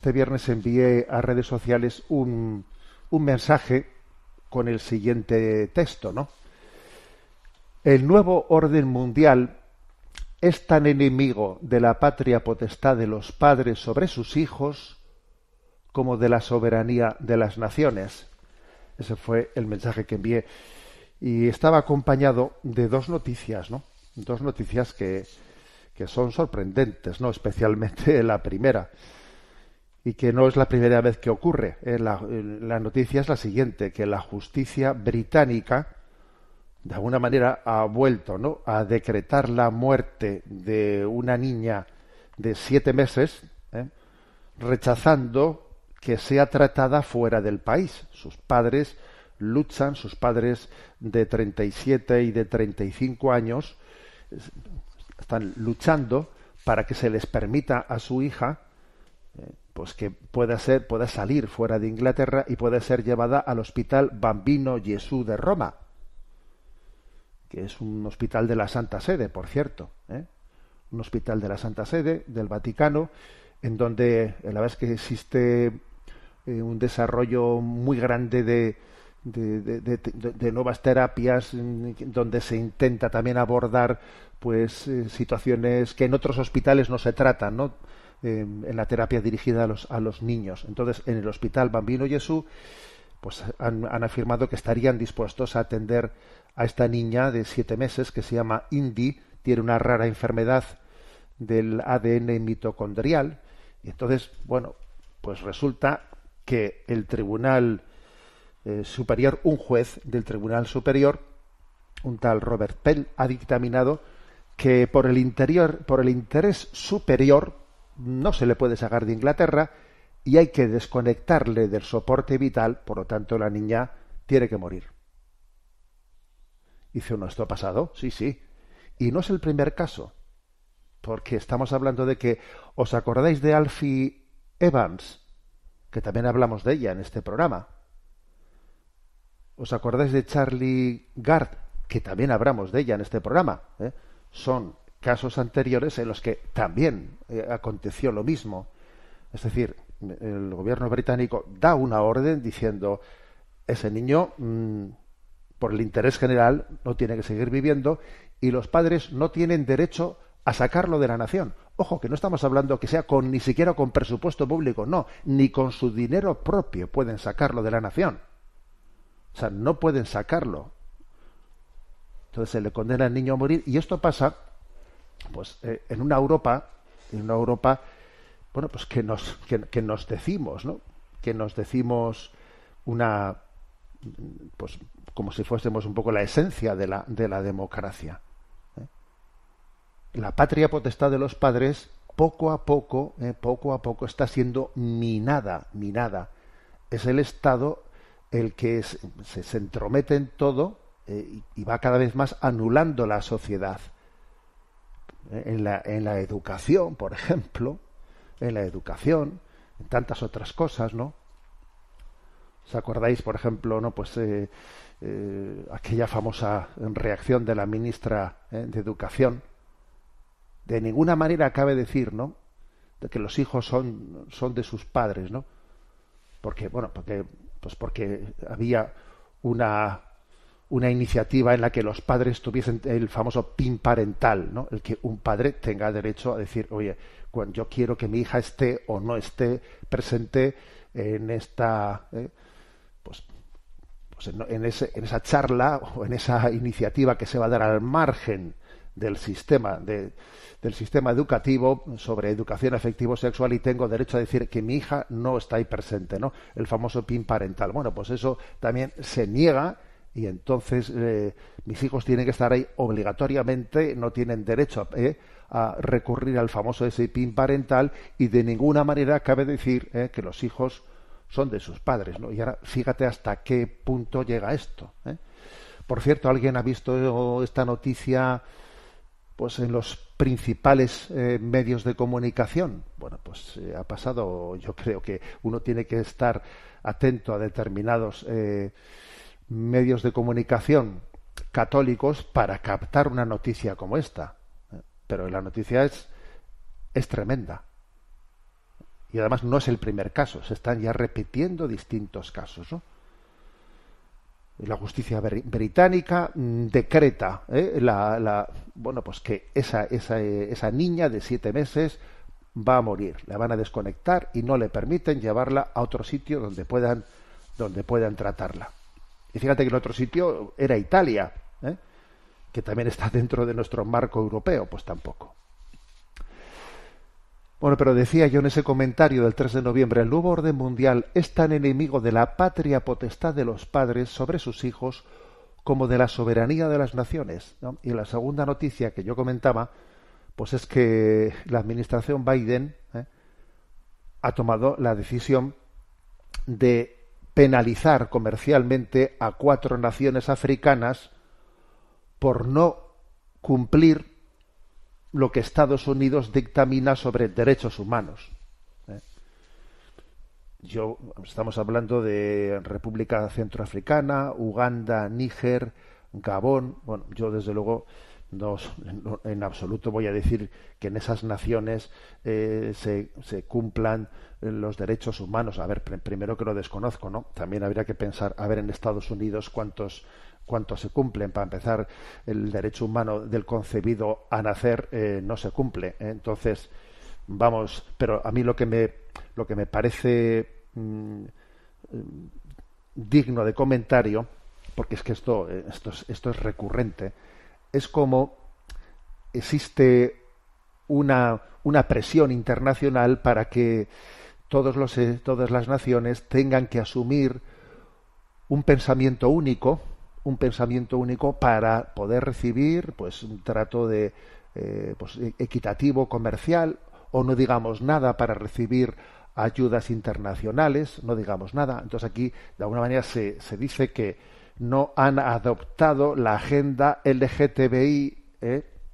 este viernes envié a redes sociales un mensaje con el siguiente texto, ¿no? El nuevo orden mundial es tan enemigo de la patria potestad de los padres sobre sus hijos como de la soberanía de las naciones. Ese fue el mensaje que envié. Y estaba acompañado de dos noticias, ¿no? Dos noticias que son sorprendentes, ¿no? Especialmente la primera. Y que no es la primera vez que ocurre. La noticia es la siguiente, que la justicia británica, de alguna manera, ha vuelto, ¿no?, a decretar la muerte de una niña de 7 meses, rechazando que sea tratada fuera del país. Sus padres luchan, sus padres de 37 y de 35 años están luchando para que se les permita a su hija pues que pueda salir fuera de Inglaterra y pueda ser llevada al Hospital Bambino Gesù de Roma, que es un hospital de la Santa Sede, por cierto, un hospital de la Santa Sede del Vaticano, en donde la verdad es que existe un desarrollo muy grande de nuevas terapias, donde se intenta también abordar pues situaciones que en otros hospitales no se tratan, ¿no? En la terapia dirigida a los niños. Entonces, en el Hospital Bambino Gesù pues han afirmado que estarían dispuestos a atender a esta niña de 7 meses que se llama Indy, tiene una rara enfermedad del ADN mitocondrial, y entonces, bueno, pues resulta que el Tribunal Superior, un juez del Tribunal Superior, un tal Robert Pell, ha dictaminado que por el interés superior no se le puede sacar de Inglaterra y hay que desconectarle del soporte vital, por lo tanto la niña tiene que morir. Dice uno, ¿esto ha pasado? Sí, sí. Y no es el primer caso, porque estamos hablando de que, ¿os acordáis de Alfie Evans? Que también hablamos de ella en este programa. ¿Os acordáis de Charlie Gard? Que también hablamos de ella en este programa. Son casos anteriores en los que también aconteció lo mismo. Es decir, el gobierno británico da una orden diciendo ese niño por el interés general no tiene que seguir viviendo y los padres no tienen derecho a sacarlo de la nación. Ojo, que no estamos hablando que sea ni siquiera con presupuesto público, no, ni con su dinero propio pueden sacarlo de la nación. O sea, no pueden sacarlo. Entonces se le condena al niño a morir y esto pasa pues en una Europa, bueno, pues que nos decimos, ¿no? Que nos decimos una, pues como si fuésemos un poco la esencia de la democracia. La patria potestad de los padres poco a poco está siendo minada. Es el Estado el que se entromete en todo y va cada vez más anulando la sociedad. En la educación, por ejemplo, en tantas otras cosas, ¿no? ¿Os acordáis, por ejemplo, no, pues aquella famosa reacción de la ministra de Educación? De ninguna manera cabe decir, ¿no?, de que los hijos son de sus padres, ¿no? Porque había una iniciativa en la que los padres tuviesen el famoso PIN parental, ¿no? El que un padre tenga derecho a decir, oye, cuando yo quiero que mi hija esté o no esté presente en esta, en esa charla o en esa iniciativa que se va a dar al margen del sistema educativo sobre educación afectivo-sexual y tengo derecho a decir que mi hija no está ahí presente, ¿no? El famoso PIN parental. Bueno, pues eso también se niega. Y entonces mis hijos tienen que estar ahí obligatoriamente, no tienen derecho a recurrir al famoso ese PIN parental y de ninguna manera cabe decir que los hijos son de sus padres, ¿no? Y ahora fíjate hasta qué punto llega esto. Por cierto, ¿alguien ha visto esta noticia pues en los principales medios de comunicación? Bueno, pues ha pasado, yo creo que uno tiene que estar atento a determinados medios de comunicación católicos para captar una noticia como esta, pero la noticia es tremenda, Y además no es el primer caso, se están ya repitiendo distintos casos, ¿no? La justicia británica decreta bueno, pues que esa niña de 7 meses va a morir, la van a desconectar y no le permiten llevarla a otro sitio donde puedan tratarla. Y fíjate que el otro sitio era Italia, que también está dentro de nuestro marco europeo, pues tampoco. Bueno, pero decía yo en ese comentario del 3 de noviembre, el nuevo orden mundial es tan enemigo de la patria potestad de los padres sobre sus hijos como de la soberanía de las naciones, ¿no? Y la segunda noticia que yo comentaba, pues es que la administración Biden ha tomado la decisión de penalizar comercialmente a 4 naciones africanas por no cumplir lo que Estados Unidos dictamina sobre derechos humanos. Estamos hablando de República Centroafricana, Uganda, Níger, Gabón. Bueno, yo desde luego no en absoluto voy a decir que en esas naciones se cumplan los derechos humanos. A ver, primero que lo desconozco, ¿no? También habría que pensar, a ver, en Estados Unidos cuántos se cumplen. Para empezar, el derecho humano del concebido a nacer no se cumple. Entonces, vamos, pero a mí lo que me parece digno de comentario, porque es que esto es recurrente, es como existe una presión internacional para que todas las naciones tengan que asumir un pensamiento único para poder recibir pues un trato de pues equitativo, comercial, o no digamos nada para recibir ayudas internacionales, no digamos nada. Entonces aquí de alguna manera se dice que no han adoptado la agenda LGTBI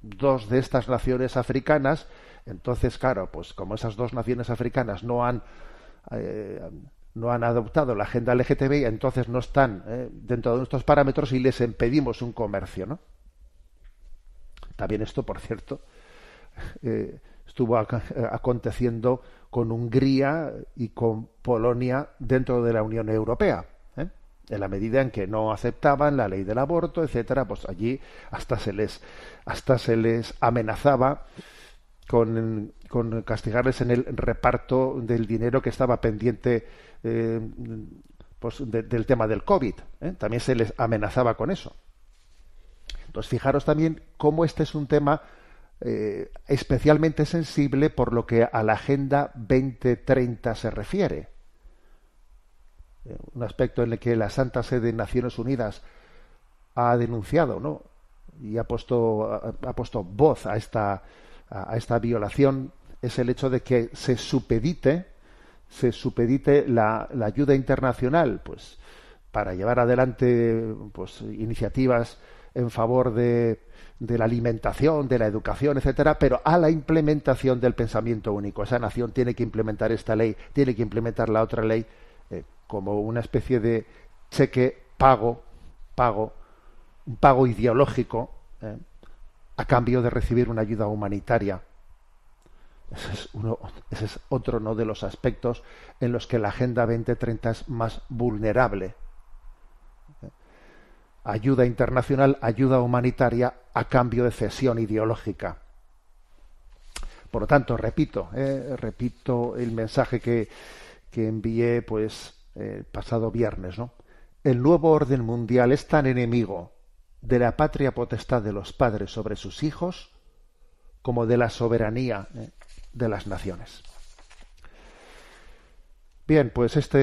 2 de estas naciones africanas. Entonces, claro, pues como esas 2 naciones africanas no han adoptado la agenda LGTBI, entonces no están dentro de nuestros parámetros y les impedimos un comercio, ¿no? También esto, por cierto, estuvo aconteciendo con Hungría y con Polonia dentro de la Unión Europea, en la medida en que no aceptaban la ley del aborto, etcétera. Pues allí hasta se les amenazaba con castigarles en el reparto del dinero que estaba pendiente pues del tema del COVID. También se les amenazaba con eso. Entonces, fijaros también cómo este es un tema especialmente sensible por lo que a la Agenda 2030 se refiere. Un aspecto en el que la Santa Sede de Naciones Unidas ha denunciado, ¿no? Y ha puesto voz a esta violación, es el hecho de que se supedite la ayuda internacional, pues para llevar adelante pues iniciativas en favor de la alimentación, de la educación, etcétera, pero a la implementación del pensamiento único. Esa nación tiene que implementar esta ley, tiene que implementar la otra ley, como una especie de cheque un pago ideológico, a cambio de recibir una ayuda humanitaria. Ese es otro, ¿no?, de los aspectos en los que la Agenda 2030 es más vulnerable. Ayuda internacional, ayuda humanitaria a cambio de cesión ideológica. Por lo tanto, repito el mensaje que envié pues pasado viernes, ¿no? El nuevo orden mundial es tan enemigo de la patria potestad de los padres sobre sus hijos como de la soberanía de las naciones. Bien, pues este es